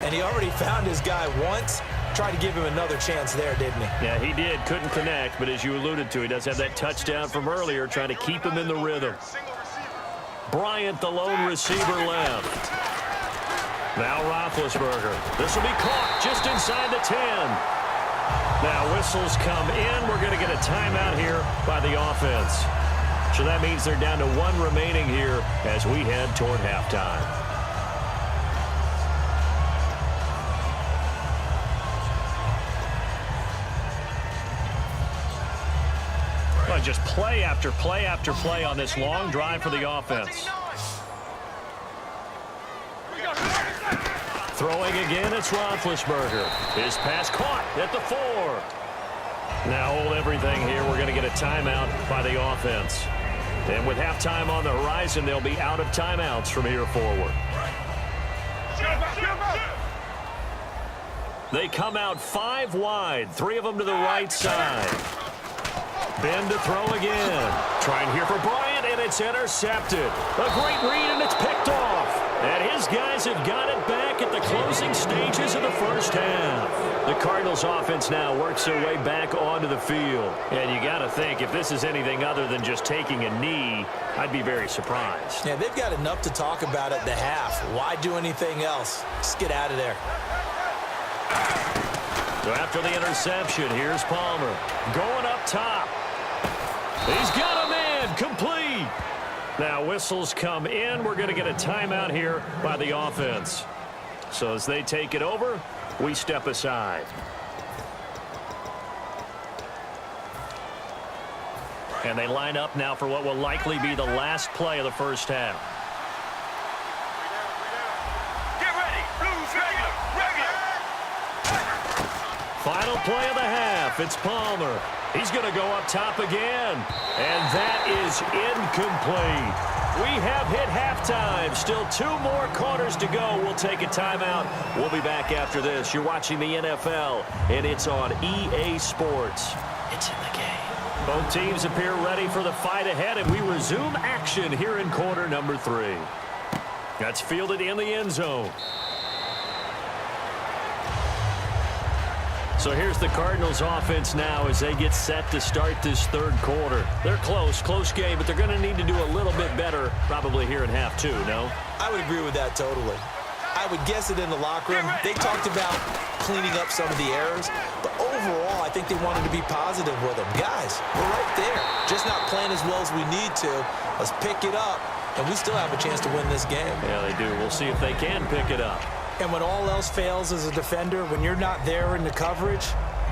And he already found his guy once. Tried to give him another chance there, didn't he? Yeah, he did. Couldn't connect, but as you alluded to, he does have that touchdown from earlier, trying to keep him in the rhythm. Bryant, the lone receiver, left. Now Roethlisberger. This will be caught just inside the 10. Now whistles come in. We're going to get a timeout here by the offense. So that means they're down to one remaining here as we head toward halftime. Well, just play after play after play on this long drive for the offense. Throwing again, it's Roethlisberger. His pass caught at the 4. Now hold everything here. We're going to get a timeout by the offense. And with halftime on the horizon, they'll be out of timeouts from here forward. They come out 5 wide, 3 of them to the right side. Ben to throw again. Trying here for Bryant, and it's intercepted. A great read, and it's picked off. And his guys have got it back at the closing stages of the first half. The Cardinals offense now works their way back onto the field. And you got to think, if this is anything other than just taking a knee, I'd be very surprised. Yeah, they've got enough to talk about at the half. Why do anything else? Just get out of there. So after the interception, here's Palmer. Going up top. He's got a man, complete. Now whistles come in. We're going to get a timeout here by the offense. So as they take it over, we step aside. And they line up now for what will likely be the last play of the first half. Get ready. Blues ready. Final play of the half. It's Palmer. He's going to go up top again. And that is incomplete. We have hit halftime. Still 2 more quarters to go. We'll take a timeout. We'll be back after this. You're watching the NFL, and it's on EA Sports. It's in the game. Both teams appear ready for the fight ahead, and we resume action here in quarter number 3. That's fielded in the end zone. So here's the Cardinals offense now as they get set to start this third quarter. They're close game, but they're going to need to do a little bit better probably here in half 2, no? I would agree with that totally. I would guess it in the locker room. They talked about cleaning up some of the errors, but overall I think they wanted to be positive with them. Guys, we're right there. Just not playing as well as we need to. Let's pick it up, and we still have a chance to win this game. Yeah, they do. We'll see if they can pick it up. And when all else fails as a defender, when you're not there in the coverage,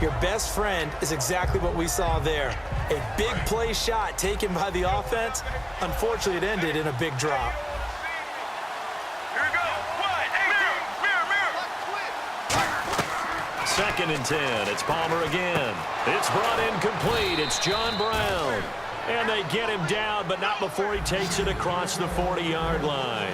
your best friend is exactly what we saw there. A big play shot taken by the offense. Unfortunately, it ended in a big drop. Here we go. Wide. Mirror. 2nd and 10. It's Palmer again. It's brought in complete. It's John Brown. And they get him down, but not before he takes it across the 40-yard line.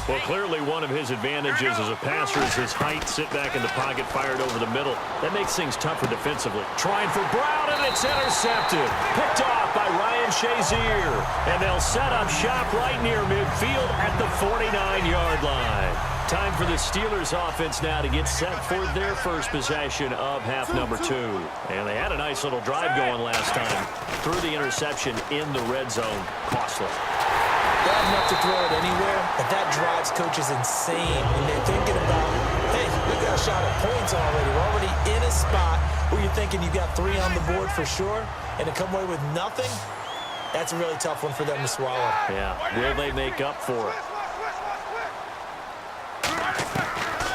Well, clearly one of his advantages as a passer is his height. Sit back in the pocket, fired over the middle. That makes things tougher defensively. Trying for Brown, and it's intercepted. Picked off by Ryan Shazier. And they'll set up shop right near midfield at the 49-yard line. Time for the Steelers offense now to get set for their first possession of half number 2. And they had a nice little drive going last time. Threw the interception in the red zone. Costly. Bad enough to throw it anywhere, but that drives coaches insane when they're thinking about, hey, we got a shot at points already. We're already in a spot where you're thinking you got 3 on the board for sure, and to come away with nothing, that's a really tough one for them to swallow. Yeah, will they make up for it?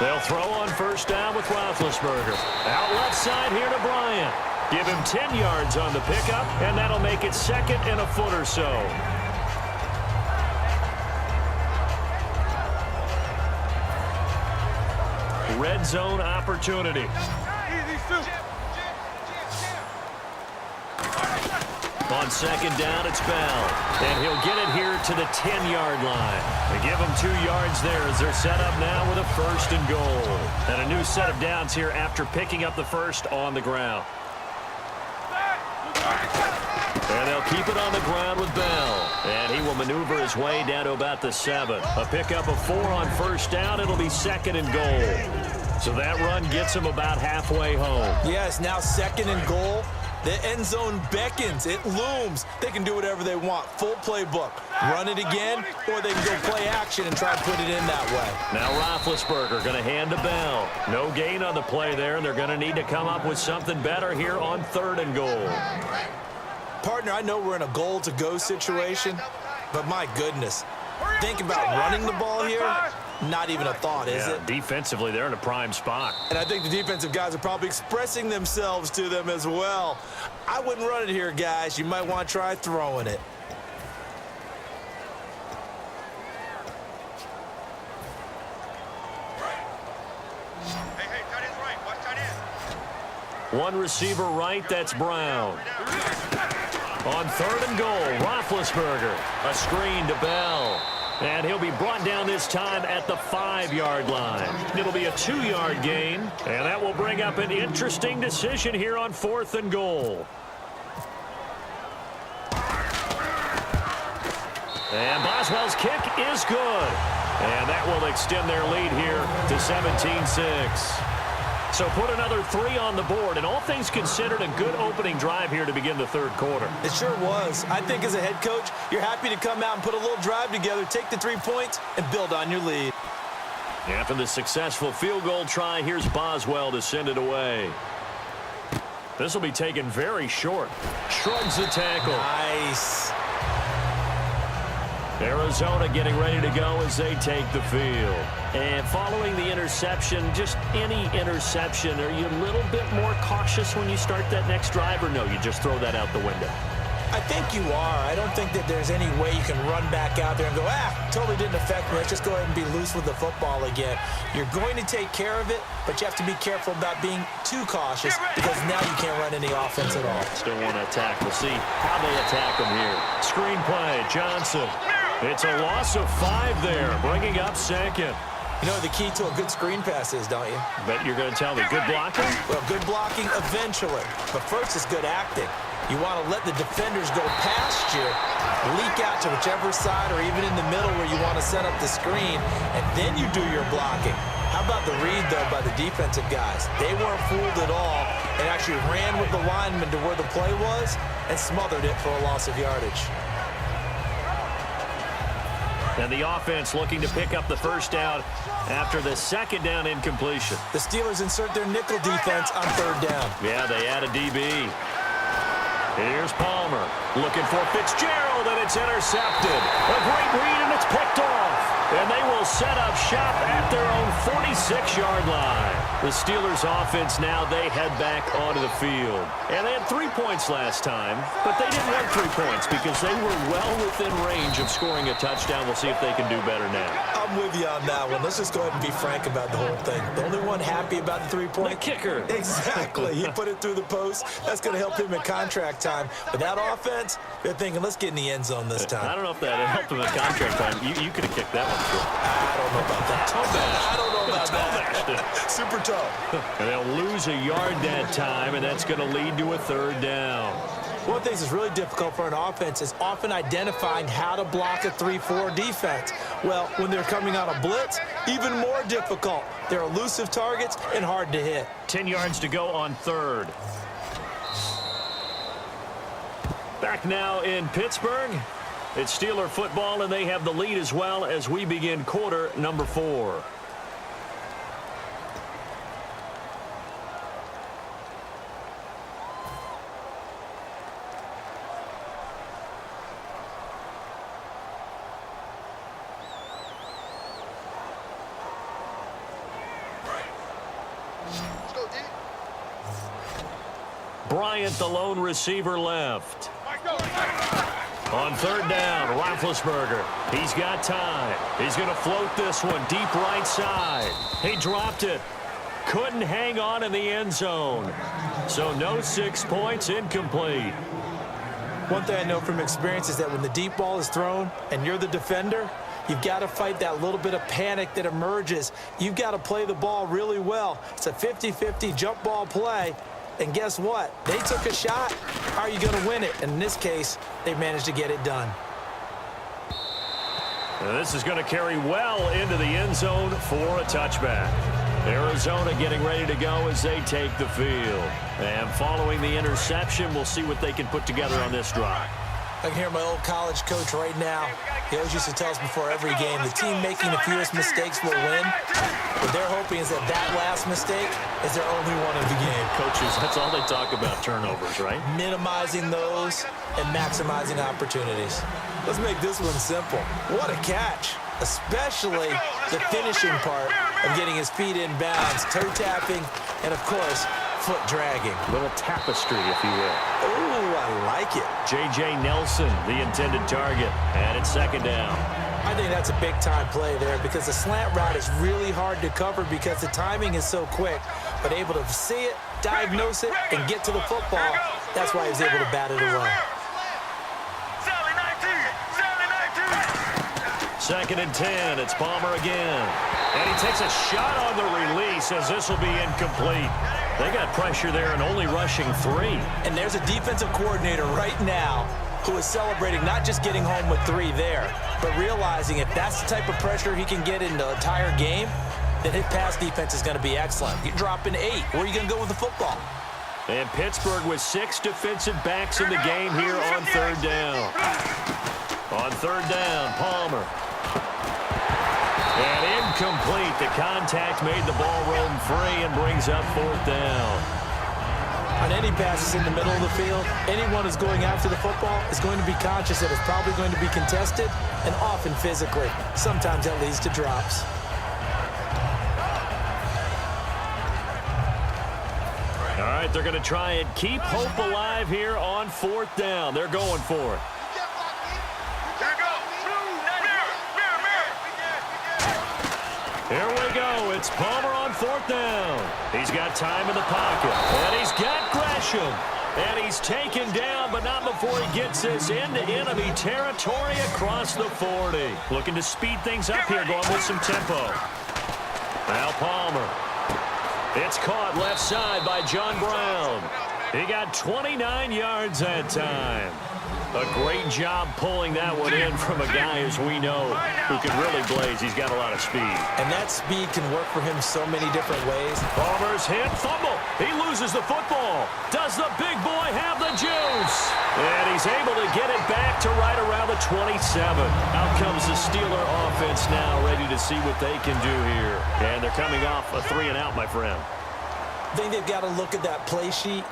They'll throw on first down with Roethlisberger. Out left side here to Bryant. Give him 10 yards on the pickup, and that'll make it 2nd and a foot or so. Red zone opportunity. On 2nd down, it's Bell. And he'll get it here to the 10-yard line. They give him 2 yards there as they're set up now with a 1st and goal. And a new set of downs here after picking up the first on the ground. And they'll keep it on the ground with Bell. And he will maneuver his way down to about the 7. A pickup of 4 on first down. It'll be 2nd and goal. So that run gets him about halfway home. Yeah, it's now 2nd and goal. The end zone beckons. It looms. They can do whatever they want. Full playbook. Run it again, or they can go play action and try to put it in that way. Now Roethlisberger going to hand to Bell. No gain on the play there, and they're going to need to come up with something better here on 3rd and goal. Partner, I know we're in a goal-to-go situation, but my goodness. Think about running the ball here. Not even a thought, is it? Defensively, they're in a prime spot. And I think the defensive guys are probably expressing themselves to them as well. I wouldn't run it here, guys. You might want to try throwing it. Hey, tight end's right. Watch tight end. One receiver right, that's Brown. On 3rd and goal, Roethlisberger. A screen to Bell. And he'll be brought down this time at the 5-yard line. It'll be a 2-yard gain, and that will bring up an interesting decision here on 4th and goal. And Boswell's kick is good. And that will extend their lead here to 17-6. So put another 3 on the board, and all things considered, a good opening drive here to begin the 3rd quarter. It sure was. I think as a head coach, you're happy to come out and put a little drive together, take the 3 points, and build on your lead. After the successful field goal try, here's Boswell to send it away. This will be taken very short. Shrugs the tackle. Nice. Arizona getting ready to go as they take the field. And following the interception, just any interception, are you a little bit more cautious when you start that next drive, or no, you just throw that out the window? I think you are. I don't think that there's any way you can run back out there and go, totally didn't affect me. Let's just go ahead and be loose with the football again. You're going to take care of it, but you have to be careful about being too cautious because now you can't run any offense at all. Still want to attack. We'll see how they attack them here. Screen play, Johnson. It's a loss of 5 there, bringing up 2nd. You know the key to a good screen pass is, don't you? Bet you're going to tell me. Good blocking? Well, good blocking eventually. But first is good acting. You want to let the defenders go past you, leak out to whichever side or even in the middle where you want to set up the screen, and then you do your blocking. How about the read, though, by the defensive guys? They weren't fooled at all and actually ran with the lineman to where the play was and smothered it for a loss of yardage. And the offense looking to pick up the first down after the 2nd down incompletion. The Steelers insert their nickel defense on 3rd down. Yeah, they add a DB. Here's Palmer looking for Fitzgerald, and it's intercepted. A great read, and it's picked off. And they will set up shop at their own 46-yard line. The Steelers offense now, they head back onto the field. And they had 3 points last time, but they didn't want 3 points because they were well within range of scoring a touchdown. We'll see if they can do better now. I'm with you on that one. Let's just go ahead and be frank about the whole thing. The only one happy about the 3-point? The kicker. Exactly. He put it through the post. That's going to help him in contract time. But that offense, they're thinking, let's get in the end zone this time. I don't know if that helped him in contract time. You could have kicked that one through. I don't know about that. I don't know about that. Super tough. And they'll lose a yard that time, and that's going to lead to a 3rd down. One of the things that's really difficult for an offense is often identifying how to block a 3-4 defense. Well, when they're coming on a blitz, even more difficult. They're elusive targets and hard to hit. 10 yards to go on 3rd. Back now in Pittsburgh. It's Steeler football, and they have the lead as well as we begin quarter number 4. Bryant, the lone receiver, left. On 3rd down, Roethlisberger. He's got time. He's going to float this one deep right side. He dropped it. Couldn't hang on in the end zone. So no 6 points, incomplete. One thing I know from experience is that when the deep ball is thrown and you're the defender, you've got to fight that little bit of panic that emerges. You've got to play the ball really well. It's a 50-50 jump ball play. And guess what? They took a shot. How are you going to win it? And in this case, they managed to get it done. And this is going to carry well into the end zone for a touchback. Arizona getting ready to go as they take the field. And following the interception, we'll see what they can put together on this drive. I can hear my old college coach right now. He always used to tell us before every game, the team making the fewest mistakes will win. What they're hoping is that last mistake is their only one of the game. Coaches, that's all they talk about, turnovers, right? Minimizing those and maximizing opportunities. Let's make this one simple. What a catch, especially the finishing part of getting his feet in bounds, toe tapping, and of course, foot dragging. Little tapestry, if you will. Ooh, I like it. J.J. Nelson, the intended target, and it's second down. I think that's a big-time play there because the slant route is really hard to cover because the timing is so quick. But able to see it, diagnose it, and get to the football, that's why he was able to bat it away. Second and 10, it's Palmer again. And he takes a shot on the release as this will be incomplete. They got pressure there and only rushing 3. And there's a defensive coordinator right now who is celebrating not just getting home with 3 there, but realizing if that's the type of pressure he can get in the entire game, then his pass defense is going to be excellent. You're dropping 8. Where are you going to go with the football? And Pittsburgh with 6 defensive backs in the game here on third down. On third down, Palmer. And incomplete. The contact made the ball roam free and brings up fourth down. On any passes in the middle of the field, anyone who's going after the football is going to be conscious that it's probably going to be contested and often physically. Sometimes that leads to drops. All right, they're going to try and keep hope alive here on fourth down. They're going for it. Here we go. It's Palmer on fourth down. He's got time in the pocket. And he's got Gresham. And he's taken down, but not before he gets this into enemy territory across the 40. Looking to speed things up here, going with some tempo. Now Palmer. It's caught left side by John Brown. He got 29 yards that time. A great job pulling that one in from a guy, as we know, who can really blaze. He's got a lot of speed. And that speed can work for him so many different ways. Palmer's hit, fumble. He loses the football. Does the big boy have the juice? And he's able to get it back to right around the 27. Out comes the Steeler offense now, ready to see what they can do here. And they're coming off a 3-and-out, my friend. I think they've got to look at that play sheet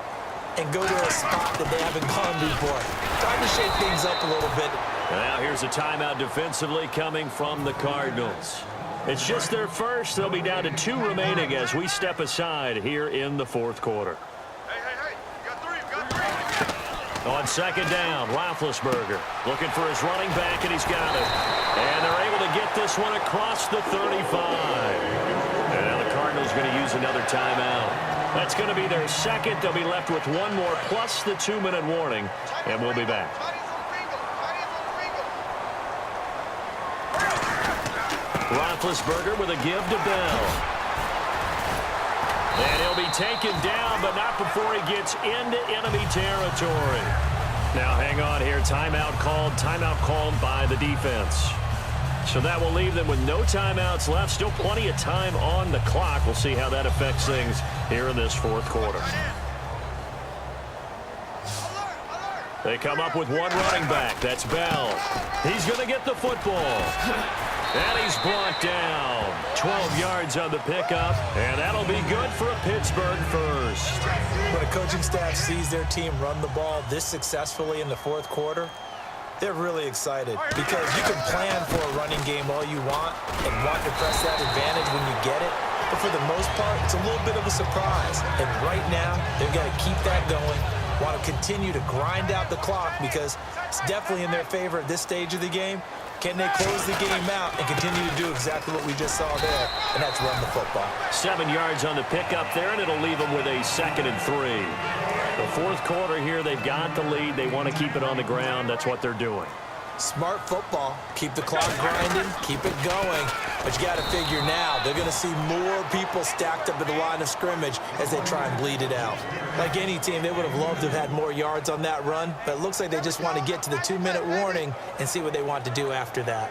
and go to a spot that they haven't gone before. Time to shake things up a little bit. Now here's a timeout defensively coming from the Cardinals. It's just their first. They'll be down to 2 remaining as we step aside here in the fourth quarter. Hey, you got 3. On second down, Roethlisberger looking for his running back, and he's got it. And they're able to get this one across the 35. And now the Cardinals are going to use another timeout. That's going to be their second. They'll be left with 1 more plus the 2-minute warning, and we'll be back. Roethlisberger with a give to Bell. And he'll be taken down, but not before he gets into enemy territory. Now hang on here. Timeout called by the defense. So that will leave them with no timeouts left. Still plenty of time on the clock. We'll see how that affects things here in this fourth quarter. They come up with 1 running back. That's Bell. He's going to get the football. And he's brought down. 12 yards on the pickup. And that'll be good for a Pittsburgh first. When a coaching staff sees their team run the ball this successfully in the fourth quarter, they're really excited because you can plan for a running game all you want and want to press that advantage when you get it. But for the most part, it's a little bit of a surprise. And right now, they've got to keep that going, want to continue to grind out the clock because it's definitely in their favor at this stage of the game. Can they close the game out and continue to do exactly what we just saw there, and that's run the football. 7 yards on the pickup there, and it'll leave them with a 2nd and 3. The fourth quarter here, they've got the lead. They want to keep it on the ground. That's what they're doing. Smart football. Keep the clock grinding. Keep it going. But you got to figure now, they're going to see more people stacked up at the line of scrimmage as they try and bleed it out. Like any team, they would have loved to have had more yards on that run, but it looks like they just want to get to the 2-minute warning and see what they want to do after that.